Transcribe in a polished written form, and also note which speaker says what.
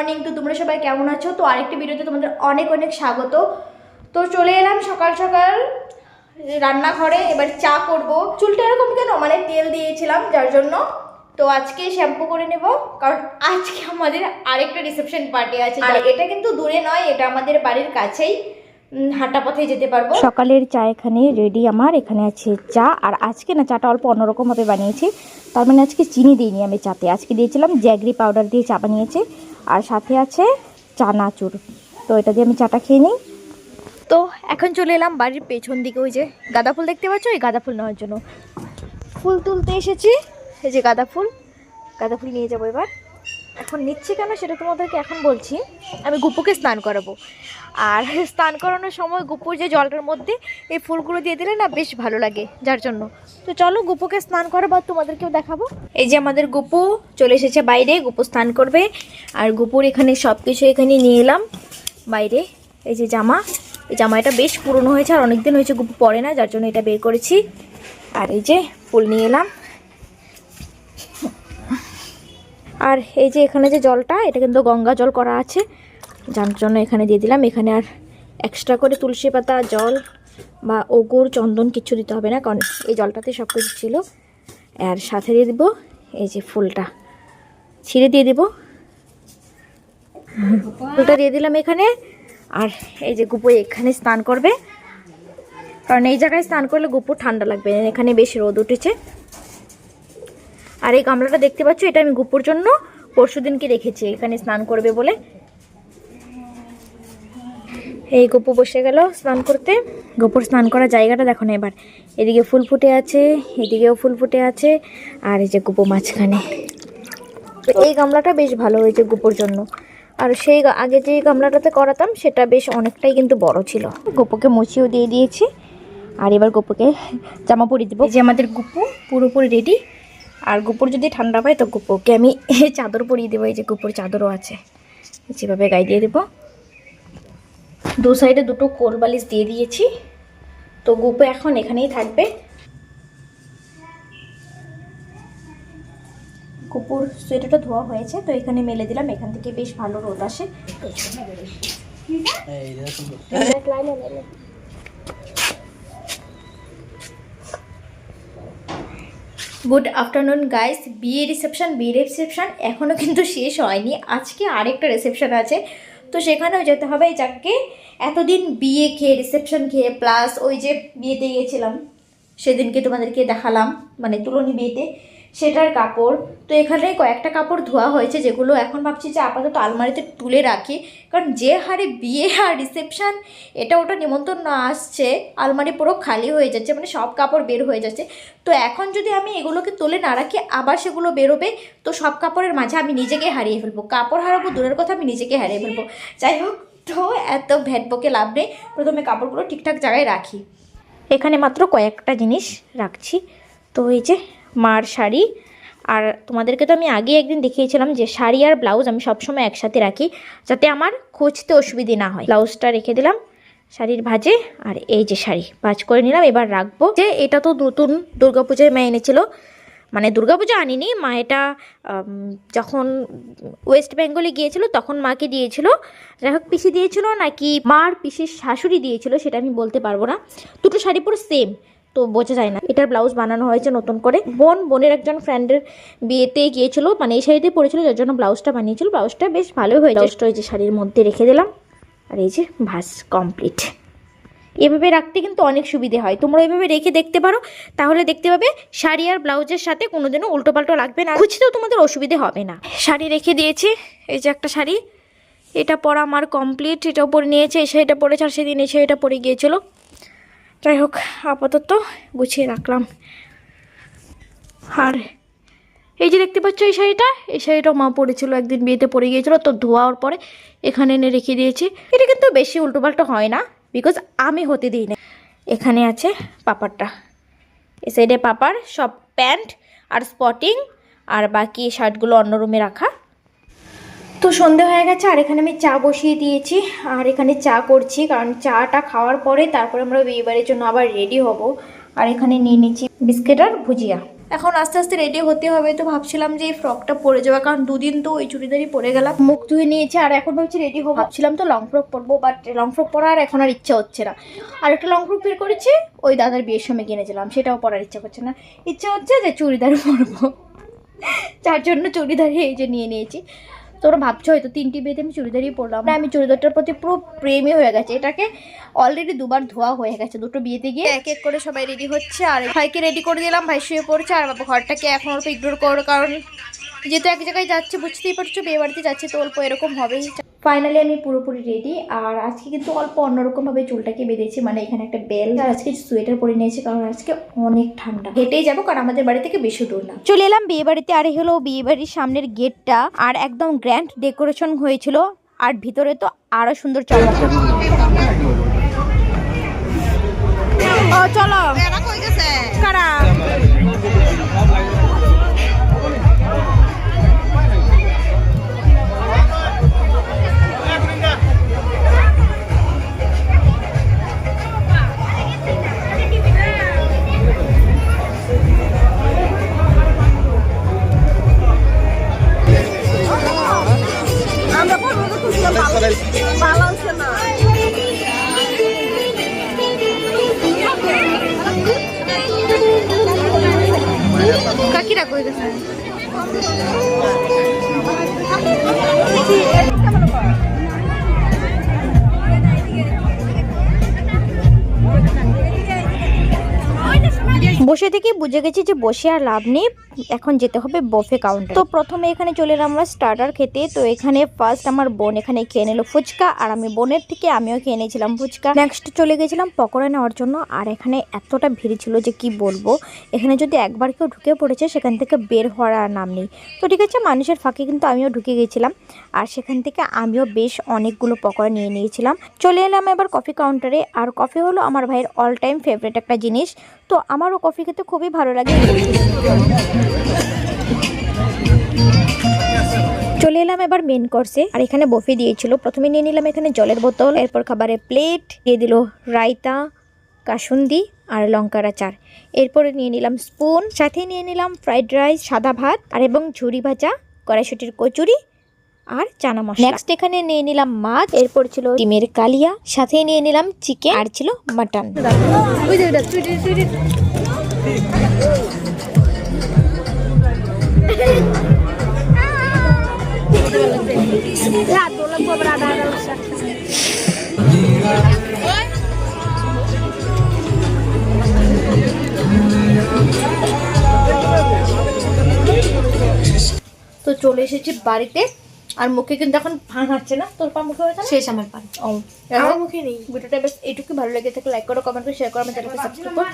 Speaker 1: Morning. তো তোমরা সবাই কেমন আছো? তো আরেকটি ভিডিওতে তোমাদের অনেক অনেক স্বাগত। তো চলে এলাম সকাল সকাল রান্নাঘরে। এবার চা করব। চুলটা এরকম কেন, মানে তেল দিয়েছিলাম যার জন্য। তো আজকে শ্যাম্পু করে নেব, কারণ আজকে আমাদের আরেকটা রিসেপশন পার্টি আছে। আর এটা কিন্তু দূরে নয়, এটা আমাদের বাড়ির কাছেই, হাঁটা পথে যেতে পারবো। সকালের চা এখানে রেডি আমার। এখানে আছে চা, আর আজকে না চাটা অল্প অন্যরকমভাবে বানিয়েছি। তার মানে আজকে চিনি দিইনি আমি চাতে, আজকে দিয়েছিলাম জ্যাগরি পাউডার দিয়ে চা বানিয়েছি, আর সাথে আছে চানাচুর। তো এটা দিয়ে আমি চাটা খেয়ে নিই। তো এখন চলে এলাম বাড়ির পেছন দিকে। ওই যে গাঁদা ফুল দেখতে পাচ্ছ, এই গাঁদা ফুল নেওয়ার জন্য ফুল তুলতে এসেছি। এই যে গাঁদা ফুল নিয়ে যাবো এবার। এখন নিচ্ছি কেন সেটা তোমাদেরকে এখন বলছি। আমি গুপুকে স্নান করাবো, আর স্নান করানোর সময় গুপুর যে জলটার মধ্যে এই ফুলগুলো দিয়ে দিলে না বেশ ভালো লাগে, যার জন্য। তো চলো গুপুকে স্নান করাবো, তোমাদেরকেও দেখাবো। এই যে আমাদের গুপু চলে এসেছে বাইরে, গুপু স্নান করবে। আর গুপুর এখানে সব কিছু এখানে নিয়ে এলাম বাইরে। এই যে জামা, এই জামাটা বেশ পুরনো হয়েছে আর অনেকদিন হয়েছে গুপু পরে না, যার জন্য এটা বের করেছি। আর এই যে ফুল নিয়ে এলাম। আর এই যে এখানে যে জলটা, এটা কিন্তু গঙ্গা জল করা আছে, যার জন্য এখানে দিয়ে দিলাম। এখানে আর এক্সট্রা করে তুলসী পাতা, জল বা ওগুর চন্দন কিছু দিতে হবে না, কারণ এই জলটাতে সব কিছু ছিল। আর সাথে দিয়ে দিব এই যে ফুলটা, ছিঁড়ে দিয়ে দিব। ফুলটা দিয়ে দিলাম এখানে। আর এই যে গুপু এখানে স্নান করবে, কারণ এই জায়গায় স্নান করলে গুপুর ঠান্ডা লাগবে, এখানে বেশ রোদ উঠেছে। আর এই গামলাটা দেখতে পাচ্ছ, এটা আমি গুপুর জন্য পরশুদিনকে রেখেছি, এখানে স্নান করবে বলে। এই গুপু বসে গেল স্নান করতে। গুপুর স্নান করার জায়গাটা দেখো না এবার। এদিকে ফুল ফুটে আছে, এদিকেও ফুল ফুটে আছে, আর এই যে গুপু মাঝখানে। তো এই গামলাটা বেশ ভালো হয়েছে গুপুর জন্য। আর সেই আগে যে গামলাটাতে করাতাম সেটা বেশ অনেকটাই কিন্তু বড় ছিল। গুপুকে মুছিও দিয়ে দিয়েছি, আর এবার গুপুকে জামা পরিয়ে দেবো। যে আমাদের গুপু পুরোপুরি রেডি। আর গুপুর যদি ঠান্ডা পায় তো গুপুকে আমি চাদর পরিয়ে দেবো। এই যে গুপুর চাদরও আছে, যেভাবে গায়ে দিয়ে দেবো। দু সাইডে দুটো কোল বালিশ দিয়ে দিয়েছি। তো গুপু এখন এখানেই থাকবে। গুপুর সোয়েটারটা ধোয়া হয়েছে, তো এখানে মেলে দিলাম, এখান থেকে বেশ ভালো রোদ আসে। Good afternoon guys. বিয়ে রিসেপশন এখনও কিন্তু শেষ হয়নি, আজকে আরেকটা রিসেপশন আছে, তো সেখানেও যেতে হবে। যাকে এতদিন বিয়ে খেয়ে, রিসেপশন খেয়ে, প্লাস ওই যে বিয়েতে গিয়েছিলাম সেদিনকে তোমাদেরকে দেখালাম, মানে তুলনি বিয়েতে, সেটার কাপড়। তো এখানে কয়েকটা কাপড় ধোয়া হয়েছে, যেগুলো এখন ভাবছি যে আপাতত আলমারিতে তুলে রাখি, কারণ যে হারে বিয়ে আর রিসেপশন এটা ওটা নিমন্ত্রণ আসছে, আলমারি পুরো খালি হয়ে যাচ্ছে, মানে সব কাপড় বের হয়ে যাচ্ছে। তো এখন যদি আমি এগুলোকে তুলে না রাখি, আবার সেগুলো বেরোবে, তো সব কাপড়ের মাঝে আমি নিজেকে হারিয়ে ফেলবো। কাপড় হারাবো দূরের কথা, আমি নিজেকে হারিয়ে ফেলবো। যাই হোক, তো এত ভ্যাটবকে লাভ নেই, প্রথমে কাপড়গুলো ঠিকঠাক জায়গায় রাখি। এখানে মাত্র কয়েকটা জিনিস রাখছি। তো এই যে মার শাড়ি, আর তোমাদেরকে তো আমি আগে একদিন দেখিয়েছিলাম যে শাড়ি আর ব্লাউজ আমি সবসময় একসাথে রাখি, যাতে আমার খুঁজতে অসুবিধে না হয়। ব্লাউজটা রেখে দিলাম শাড়ির ভাঁজে, আর এই যে শাড়ি ভাঁজ করে নিলাম। এবার রাখবো। যে এটা তো নতুন দুর্গাপূজায় মা এনেছিল, মানে দুর্গাপূজা আনিনি মা, এটা যখন ওয়েস্ট বেঙ্গলে গিয়েছিল তখন মাকে দিয়েছিল। যাই হোক, পিসি দিয়েছিল নাকি মার পিসির শাশুড়ি দিয়েছিল সেটা আমি বলতে পারবো না। দুটো শাড়ি পুরো সেম, তো বোঝা যায় না। এটার ব্লাউজ বানানো হয়েছে নতুন করে। বোনের একজন ফ্রেন্ডের বিয়েতে গিয়েছিল, মানে এই শাড়িতে পরেছিল, যার জন্য ব্লাউজটা বানিয়েছিল। ব্লাউজটা বেশ ভালোই হয়েছে। ব্লাউজটা এই যে শাড়ির মধ্যে রেখে দিলাম, আর এই যে ভাঁজ কমপ্লিট। এভাবে রাখতে কিন্তু অনেক সুবিধে হয়, তোমরা এভাবে রেখে দেখতে পারো, তাহলে দেখতে পাবে শাড়ি আর ব্লাউজের সাথে কোনোদিনও উল্টো পাল্টো লাগবে না, খুঁজতেও তোমাদের অসুবিধে হবে না। শাড়ি রেখে দিয়েছি। এই যে একটা শাড়ি, এটা পরা আমার কমপ্লিট, এটাও পরে নিয়েছে। এই শাড়িটা পরেছে, আর সেদিন এই শাড়িটা পরে গিয়েছিল। যাই হোক, আপাতত গুছিয়ে রাখলাম। আর এই যে দেখতে পাচ্ছ এই শাড়িটাও মা পরেছিল, একদিন বিয়েতে পরে গিয়েছিল, তো ধোয়ার পরে এখানে এনে রেখে দিয়েছি। এটা কিন্তু বেশি উল্টোপাল্টো হয় না, বিকজ আমি হতে দিই না। এখানে আছে পাপারটা, এই সাইডে পাপার সব প্যান্ট আর স্পটিং, আর বাকি শার্টগুলো অন্য রুমে রাখা। তো সন্ধে হয়ে গেছে, আর এখানে আমি চা বসিয়ে দিয়েছি, আর এখানে চা করছি, কারণ চাটা খাওয়ার পরে তারপরে আমরা বিয়ে বাড়ির জন্য আবার রেডি হব। আর এখানে নিয়ে নিচ্ছি বিস্কিট আর ভুজিয়া। এখন আস্তে আস্তে রেডি হতে হবে। তো ভাবছিলাম যে এই ফ্রকটা পরে যাওয়া, কারণ দুদিন তো ওই চুড়িদারই পরে গেলাম। মুখ ধুয়ে নিয়েছি আর এখন ভাবছি রেডি হবো। ভাবছিলাম তো লং ফ্রক পরবো, বাট লং ফ্রক পরার এখন আর ইচ্ছা হচ্ছে না। আর একটা লং ফ্রক বের করেছি, ওই দাদার বিয়ের সময় কিনেছিলাম, সেটাও পরার ইচ্ছা করছে না। ইচ্ছা হচ্ছে যে চুড়িদার পরবো, যার জন্য চুড়িদারই এই যে নিয়ে নিয়েছি। তোমরা ভাবছো হয়তো 3টি বিয়েতে আমি চুড়িদারই পরলাম না, আমি চুড়িদারটার প্রতি পুরো প্রেমই হয়ে গেছে। এটাকে অলরেডি 2বার ধোয়া হয়ে গেছে, 2টো বিয়েতে গিয়ে। এক এক করে সবাই রেডি হচ্ছে, আর ভাইকে রেডি করে দিলাম, ভাই শুয়ে পড়ছে। আর বাবা ঘরটাকে এখন অল্প ইগনোর করো, কারণ যেহেতু এক জায়গায় যাচ্ছে, বুঝতেই পারছো বিয়ে বাড়িতে যাচ্ছে, তো অল্প এরকম হবেই। ফাইনালি আমি পুরোপুরি রেডি। আর আজকে কিন্তু অল্প অন্যরকমভাবে চুলটাকে বেঁধেছি, মানে এখানে একটা বেল, আর আজকে সোয়েটার পরে নিয়েছি, কারণ আজকে অনেক ঠান্ডা। হেঁটেই যাবো, কারণ আমাদের বাড়ি থেকে বেশি দূর না। চলে এলাম বিয়ে বাড়িতে, আর হলো বিয়ে বাড়ির সামনের গেটটা, আর একদম গ্র্যান্ড ডেকোরেশন হয়েছিল, আর ভিতরে তো আরো সুন্দর চমক। ও চলো কারা কাকিরা কই গেছে? বসে থেকে বুঝে গেছি যে বসে আর লাভ নেই, এখন যেতে হবে বফে কাউন্টার। তো প্রথমে এখানে চলে এলাম আমরা স্টার্টার খেতে। তো এখানে ফার্স্ট আমার বোন এখানে খেয়ে নিল ফুচকা, আর আমি বোনের থেকে আমিও খেয়ে নিয়েছিলাম ফুচকা। নেক্সট চলে গেছিলাম পকোড়া নেওয়ার জন্য, আর এখানে এতটা ভিড় ছিল যে কি বলবো। এখানে যদি একবার কেউ ঢুকে পড়েছে, সেখান থেকে বের হওয়ার আর নাম নেই। তো ঠিক আছে, মানুষের ফাঁকে কিন্তু আমিও ঢুকে গেছিলাম, আর সেখান থেকে আমিও বেশ অনেকগুলো পকোড়া নিয়ে নিয়েছিলাম। চলে এলাম এবার কফি কাউন্টারে, আর কফি হলো আমার ভাইয়ের অল টাইম ফেভারিট একটা জিনিস। তো আমারও কফি খেতে খুবই ভালো লাগে। চলে এলাম এবার মেন কোর্সে, আর এখানে বফে দিয়েছিল। প্রথমে নিয়ে নিলাম এখানে জলের বোতল, এরপর খাবারের প্লেট দিয়ে দিল, রায়তা, কাসুন্দি আর লঙ্কার আচার। এরপরে নিয়ে নিলাম স্পুন, সাথে নিয়ে নিলাম ফ্রাইড রাইস, সাদা ভাত, আর এবং ঝুরি ভাজা, কড়াইশুটির কচুরি আর চানা মশলা। নেক্সট এখানে নিয়ে নিলাম মাছ, এরপর ছিল ডিমের কালিয়া, সাথে নিয়ে নিলাম চিকেন, আর ছিল মাটন। তো চলে এসেছি বাড়িতে, আর মুখে কিন্তু এখন ভাঙ হচ্ছে না। তোর পা মুখে হয়েছে
Speaker 2: শেষ আমার পান,
Speaker 1: ও আমার মুখে নেই। ভিডিওটা বেশ এইটুকু ভালো লেগে থাকে, লাইক করো, কমেন্ট করো, শেয়ার করো, আমার চ্যানেলকে সাবস্ক্রাইব করো।